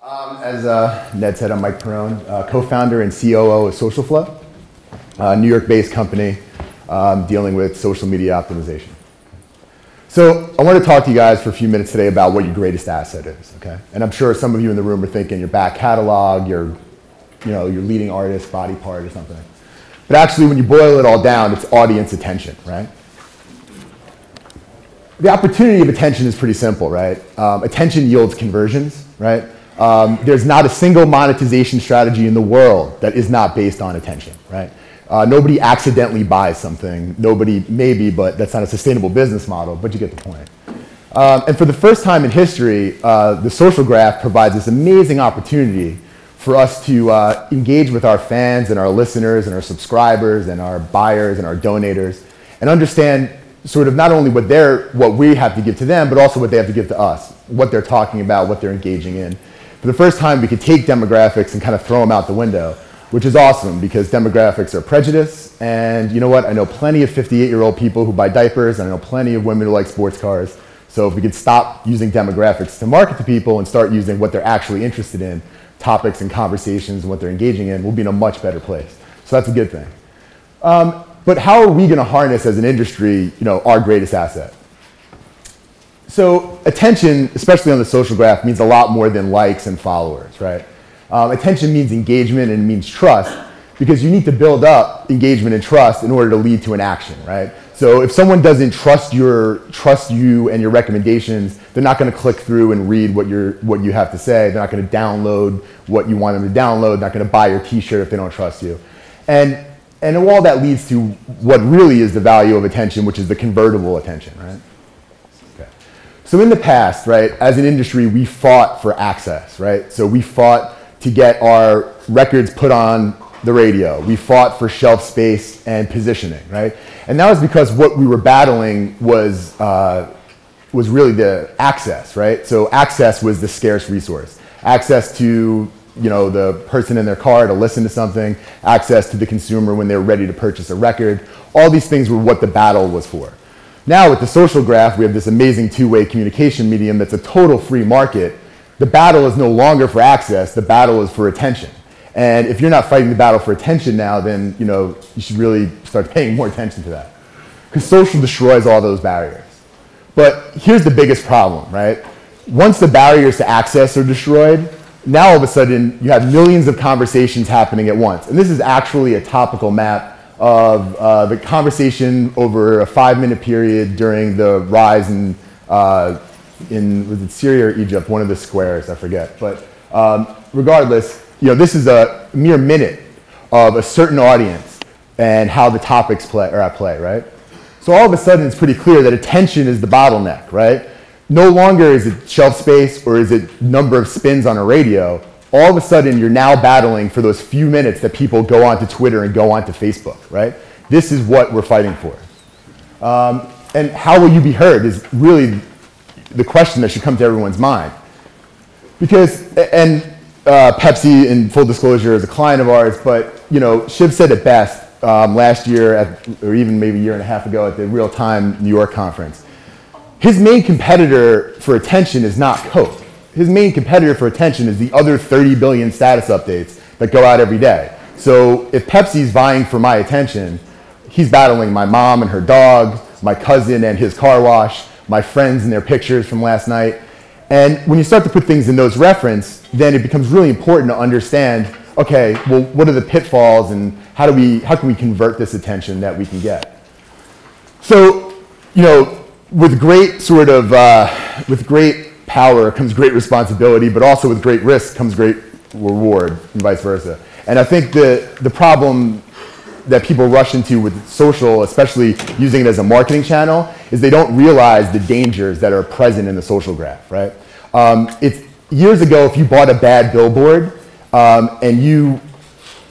As Ned said, I'm Mike Perrone, co-founder and COO of SocialFlow, a New York-based company dealing with social media optimization. So I want to talk to you guys for a few minutes today about what your greatest asset is, okay? And I'm sure some of you in the room are thinking your back catalog, your leading artist, body part or something. But actually, when you boil it all down, it's audience attention, right? The opportunity of attention is pretty simple, right? Attention yields conversions, right? There's not a single monetization strategy in the world that is not based on attention, right? Nobody accidentally buys something. Nobody, maybe, but that's not a sustainable business model, but you get the point. And for the first time in history, the social graph provides this amazing opportunity for us to engage with our fans and our listeners and our subscribers and our buyers and our donators and understand sort of not only what we have to give to them, but also what they have to give to us, what they're talking about, what they're engaging in. For the first time, we could take demographics and kind of throw them out the window, which is awesome because demographics are prejudice. And you know what? I know plenty of 58-year-old people who buy diapers, and I know plenty of women who like sports cars. So if we could stop using demographics to market to people and start using what they're actually interested in, topics and conversations and what they're engaging in, we'll be in a much better place. So that's a good thing. But how are we going to harness as an industry, our greatest asset? So attention, especially on the social graph, means a lot more than likes and followers, right? Attention means engagement and means trust because you need to build up engagement and trust in order to lead to an action, right? So if someone doesn't trust you and your recommendations, they're not going to click through and read what you have to say. They're not going to download what you want them to download. They're not going to buy your t-shirt if they don't trust you. And all that leads to what really is the value of attention, which is the convertible attention, right? Okay. So in the past, right, as an industry, we fought for access, right? So we fought to get our records put on the radio. We fought for shelf space and positioning, right? And that was because what we were battling was really the access, right? So access was the scarce resource. Access to the person in their car to listen to something, access to the consumer when they're ready to purchase a record. All these things were what the battle was for. Now with the social graph, we have this amazing two-way communication medium that's a total free market. The battle is no longer for access, the battle is for attention. And if you're not fighting the battle for attention now, then you should really start paying more attention to that. Because social destroys all those barriers. But here's the biggest problem, right? Once the barriers to access are destroyed, now all of a sudden you have millions of conversations happening at once. And this is actually a topical map of the conversation over a 5-minute period during the rise in was it Syria or Egypt, one of the squares, I forget. But regardless, this is a mere minute of a certain audience and how the topics are at play, right? So all of a sudden it's pretty clear that attention is the bottleneck, right? No longer is it shelf space or is it number of spins on a radio. All of a sudden you're now battling for those few minutes that people go onto Twitter and go onto Facebook, right? This is what we're fighting for. And how will you be heard is really the question that should come to everyone's mind. Because, Pepsi, in full disclosure, is a client of ours, but Shiv said it best last year, or even maybe a year and a half ago at the Real Time New York conference. His main competitor for attention is not Coke. His main competitor for attention is the other 30 billion status updates that go out every day. So if Pepsi's vying for my attention, he's battling my mom and her dog, my cousin and his car wash, my friends and their pictures from last night. And when you start to put things in those reference, then it becomes really important to understand, okay, well, what are the pitfalls and how can we convert this attention that we can get? So, with great with great power comes great responsibility, but also with great risk comes great reward and vice versa. And I think the problem that people rush into with social, especially using it as a marketing channel, is they don't realize the dangers that are present in the social graph, right? Years ago, if you bought a bad billboard and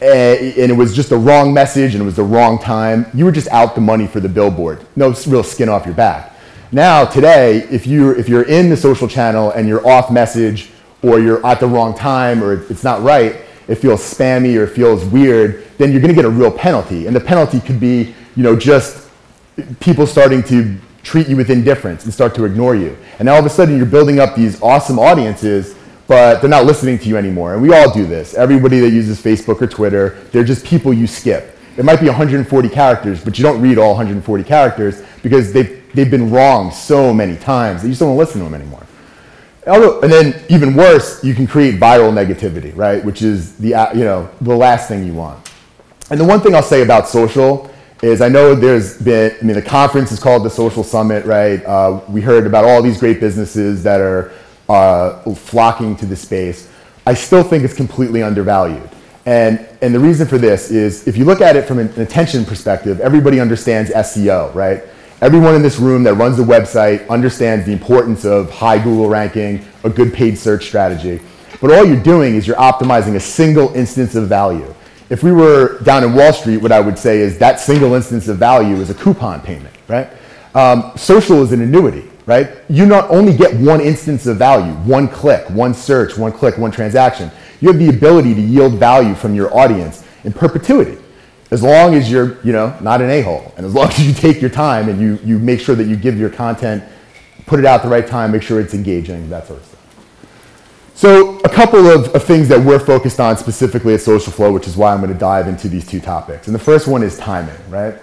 it was just the wrong message and it was the wrong time, you were just out the money for the billboard. No real skin off your back. Now, today, if you're in the social channel and you're off message or you're at the wrong time or it's not right, it feels spammy or it feels weird, then you're going to get a real penalty. And the penalty could be, just people starting to treat you with indifference and start to ignore you. And now all of a sudden you're building up these awesome audiences, but they're not listening to you anymore. And we all do this. Everybody that uses Facebook or Twitter, they're just people you skip. It might be 140 characters, but you don't read all 140 characters because they've been wrong so many times that you just don't listen to them anymore. And then even worse, you can create viral negativity, right? Which is the last thing you want. And the one thing I'll say about social is I know the conference is called the Social Summit, right? We heard about all these great businesses that are flocking to the space. I still think it's completely undervalued. And the reason for this is if you look at it from an attention perspective, everybody understands SEO, right? Everyone in this room that runs a website understands the importance of high Google ranking, a good paid search strategy. But all you're doing is you're optimizing a single instance of value. If we were down in Wall Street, what I would say is that single instance of value is a coupon payment, right? Social is an annuity, right? You not only get one instance of value, one click, one search, one click, one transaction. You have the ability to yield value from your audience in perpetuity. As long as you're, not an a-hole, and as long as you take your time and you make sure that you give your content, put it out at the right time, make sure it's engaging, that sort of stuff. So a couple of things that we're focused on specifically at SocialFlow, which is why I'm going to dive into these two topics. And the first one is timing, right?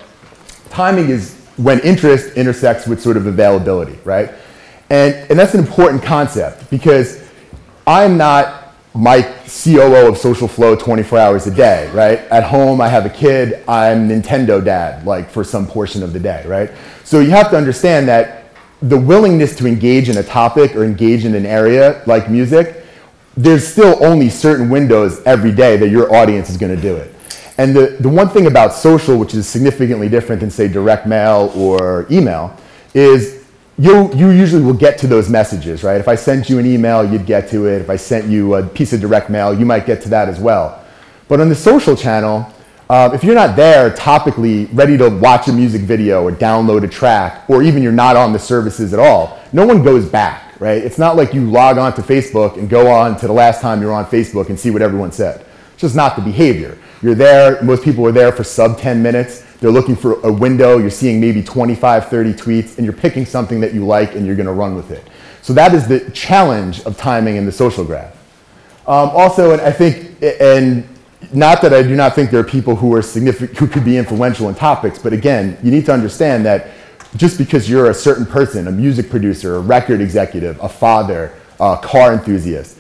Timing is when interest intersects with sort of availability, right? And that's an important concept because I'm not Mike, COO of SocialFlow 24 hours a day, right? At home, I have a kid, I'm Nintendo dad, like for some portion of the day, right? So you have to understand that the willingness to engage in a topic or engage in an area like music, there's still only certain windows every day that your audience is gonna do it. And the one thing about social, which is significantly different than say direct mail or email, is you usually will get to those messages, right? If I sent you an email, you'd get to it. If I sent you a piece of direct mail, you might get to that as well. But on the social channel, if you're not there topically ready to watch a music video or download a track, or even you're not on the services at all, no one goes back, right? It's not like you log on to Facebook and go on to the last time you were on Facebook and see what everyone said. It's just not the behavior. You're there, most people are there for sub 10 minutes. They're looking for a window, you're seeing maybe 25, 30 tweets, and you're picking something that you like and you're gonna run with it. So that is the challenge of timing in the social graph. Also, and I think, and not that I do not think there are people who are significant, who could be influential in topics, but again, you need to understand that just because you're a certain person, a music producer, a record executive, a father, a car enthusiast,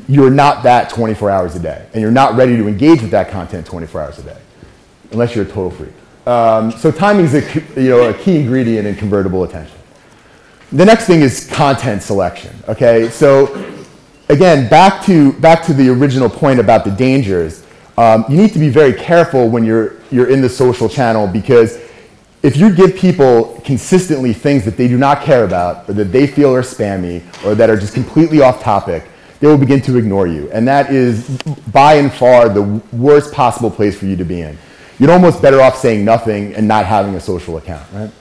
you're not that 24 hours a day, and you're not ready to engage with that content 24 hours a day, unless you're a total freak. So timing is a key ingredient in convertible attention. The next thing is content selection. Okay, so again, back to the original point about the dangers. You need to be very careful when you're in the social channel, because if you give people consistently things that they do not care about, or that they feel are spammy, or that are just completely off topic, they will begin to ignore you, and that is by and far the worst possible place for you to be in. You're almost better off saying nothing and not having a social account, right?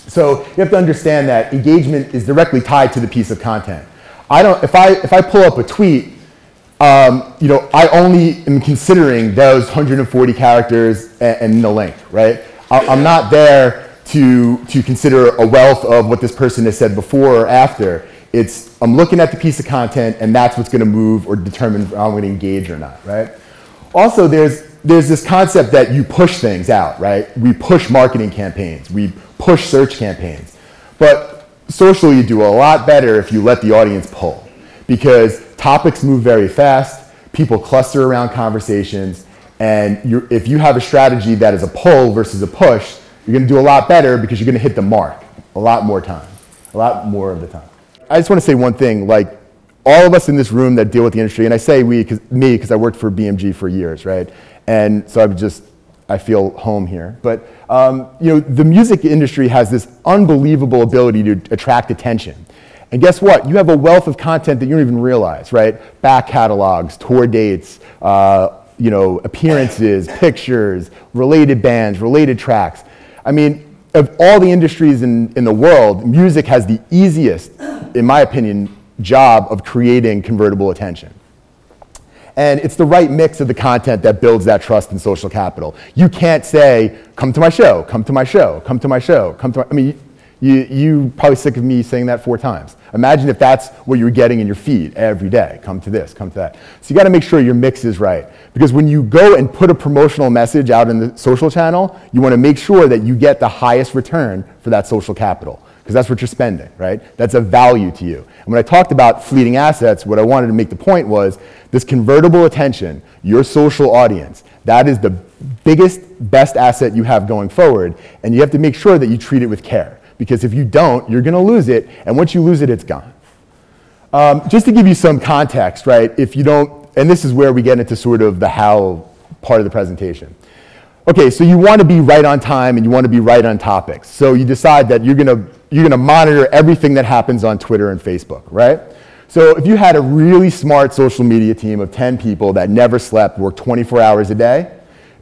So you have to understand that engagement is directly tied to the piece of content. If I pull up a tweet, I only am considering those 140 characters and the link, right? I'm not there to consider a wealth of what this person has said before or after. I'm looking at the piece of content, and that's what's going to move or determine if I'm going to engage or not, right? Also, there's this concept that you push things out, right? We push marketing campaigns. We push search campaigns. But social, you do a lot better if you let the audience pull, because topics move very fast, people cluster around conversations, and if you have a strategy that is a pull versus a push, you're going to do a lot better because you're going to hit the mark a lot more of the time. I just want to say one thing, like all of us in this room that deal with the industry, and I say me because I worked for BMG for years, right? And so I feel home here. But the music industry has this unbelievable ability to attract attention. And guess what? You have a wealth of content that you don't even realize, right? Back catalogs, tour dates, appearances, pictures, related bands, related tracks. I mean, of all the industries in the world, music has the easiest, in my opinion, job of creating convertible attention. And it's the right mix of the content that builds that trust and social capital. You can't say, come to my show, come to my show, come to my show, come to my, I mean, You probably sick of me saying that 4 times. Imagine if that's what you're getting in your feed every day. Come to this, come to that. So you got to make sure your mix is right. Because when you go and put a promotional message out in the social channel, you want to make sure that you get the highest return for that social capital. Because that's what you're spending, right? That's a value to you. And when I talked about fleeting assets, what I wanted to make the point was this convertible attention, your social audience, that is the biggest, best asset you have going forward. And you have to make sure that you treat it with care. Because if you don't, you're going to lose it. And once you lose it, it's gone. Just to give you some context, right? If you don't, and this is where we get into sort of the how part of the presentation. Okay, so you want to be right on time and you want to be right on topics. So you decide that you're going to monitor everything that happens on Twitter and Facebook, right? So if you had a really smart social media team of 10 people that never slept, worked 24 hours a day,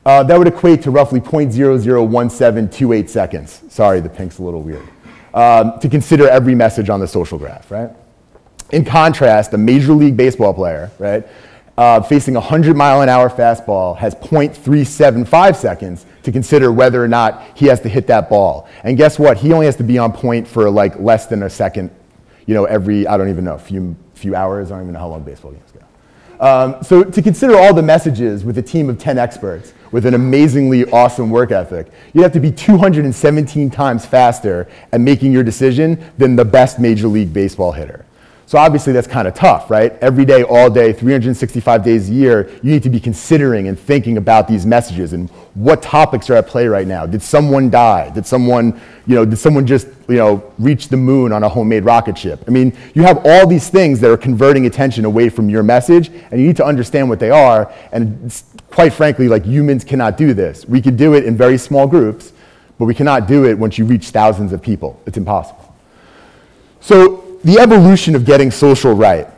that would equate to roughly 0.001728 seconds. Sorry, the pink's a little weird. To consider every message on the social graph, right? In contrast, a Major League Baseball player, right, facing a 100-mile-an-hour fastball has 0.375 seconds to consider whether or not he has to hit that ball. And guess what? He only has to be on point for like less than a second, every, I don't even know, few hours. I don't even know how long baseball games go. So to consider all the messages with a team of 10 experts with an amazingly awesome work ethic, you have to be 217 times faster at making your decision than the best Major League Baseball hitter. So obviously that's kind of tough, right? Every day, all day, 365 days a year, you need to be considering and thinking about these messages and what topics are at play right now. Did someone die? Did someone just, reach the moon on a homemade rocket ship? I mean, you have all these things that are converting attention away from your message, and you need to understand what they are. And quite frankly, like, humans cannot do this. We could do it in very small groups, but we cannot do it once you reach thousands of people. It's impossible. So the evolution of getting social right.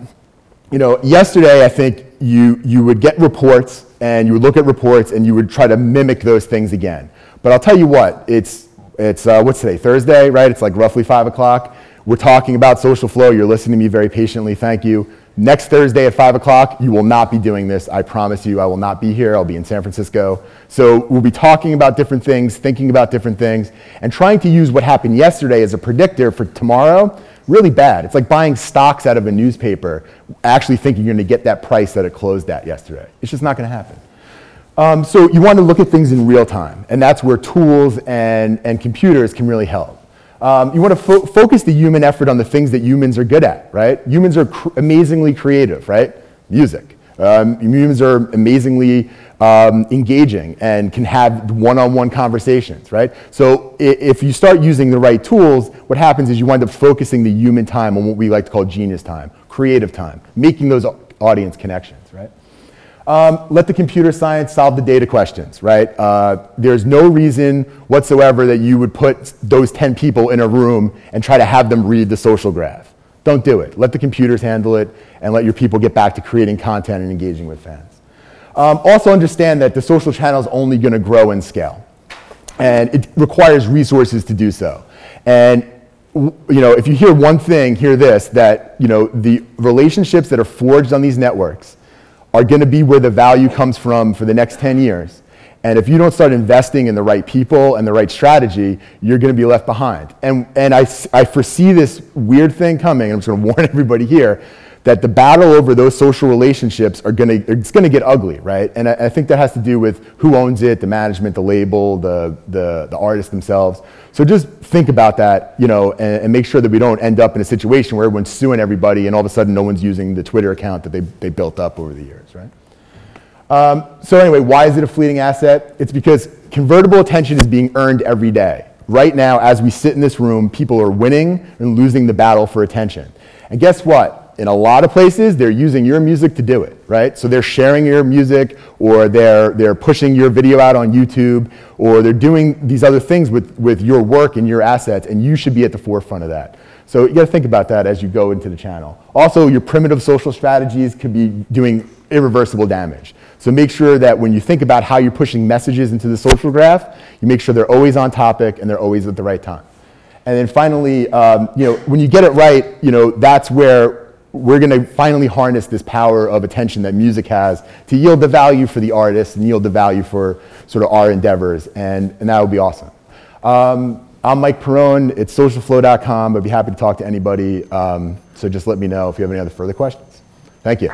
Yesterday I think you would get reports and you would look at reports and you would try to mimic those things again. But I'll tell you what, it's what's today, Thursday, right? It's like roughly 5 o'clock. We're talking about SocialFlow. You're listening to me very patiently. Thank you. Next Thursday at 5 o'clock, you will not be doing this. I promise you, I will not be here. I'll be in San Francisco. So we'll be talking about different things, thinking about different things, and trying to use what happened yesterday as a predictor for tomorrow. Really bad. It's like buying stocks out of a newspaper, actually thinking you're going to get that price that it closed at yesterday. It's just not going to happen. So you want to look at things in real time, and that's where tools and computers can really help. You want to focus the human effort on the things that humans are good at, right? Humans are amazingly creative, right? Music. Humans are amazingly engaging and can have one-on-one conversations, right? So if you start using the right tools, what happens is you wind up focusing the human time on what we like to call genius time, creative time, making those audience connections, right? Let the computer science solve the data questions, right? There's no reason whatsoever that you would put those 10 people in a room and try to have them read the social graph. Don't do it. Let the computers handle it and let your people get back to creating content and engaging with fans. Also understand that the social channel is only going to grow and scale. And it requires resources to do so. And if you hear one thing, hear this, that the relationships that are forged on these networks are going to be where the value comes from for the next 10 years. And if you don't start investing in the right people and the right strategy, you're going to be left behind. And I foresee this weird thing coming, and I'm just going to warn everybody here, that the battle over those social relationships it's going to get ugly, right? And I think that has to do with who owns it, the management, the label, the artists themselves. So just think about that, and make sure that we don't end up in a situation where everyone's suing everybody and all of a sudden no one's using the Twitter account that they built up over the years, right? So anyway, why is it a fleeting asset? It's because convertible attention is being earned every day. Right now, as we sit in this room, people are winning and losing the battle for attention. And guess what? In a lot of places, they're using your music to do it, right? So they're sharing your music, or they're pushing your video out on YouTube, or they're doing these other things with your work and your assets, and you should be at the forefront of that. So you got to think about that as you go into the channel. Also, your primitive social strategies could be doing irreversible damage. So make sure that when you think about how you're pushing messages into the social graph, you make sure they're always on topic and they're always at the right time. And then finally, when you get it right, that's where we're going to finally harness this power of attention that music has to yield the value for the artists and yield the value for sort of our endeavors, and that would be awesome. I'm Mike Perrone. It's SocialFlow.com. I'd be happy to talk to anybody. So just let me know if you have any other further questions. Thank you.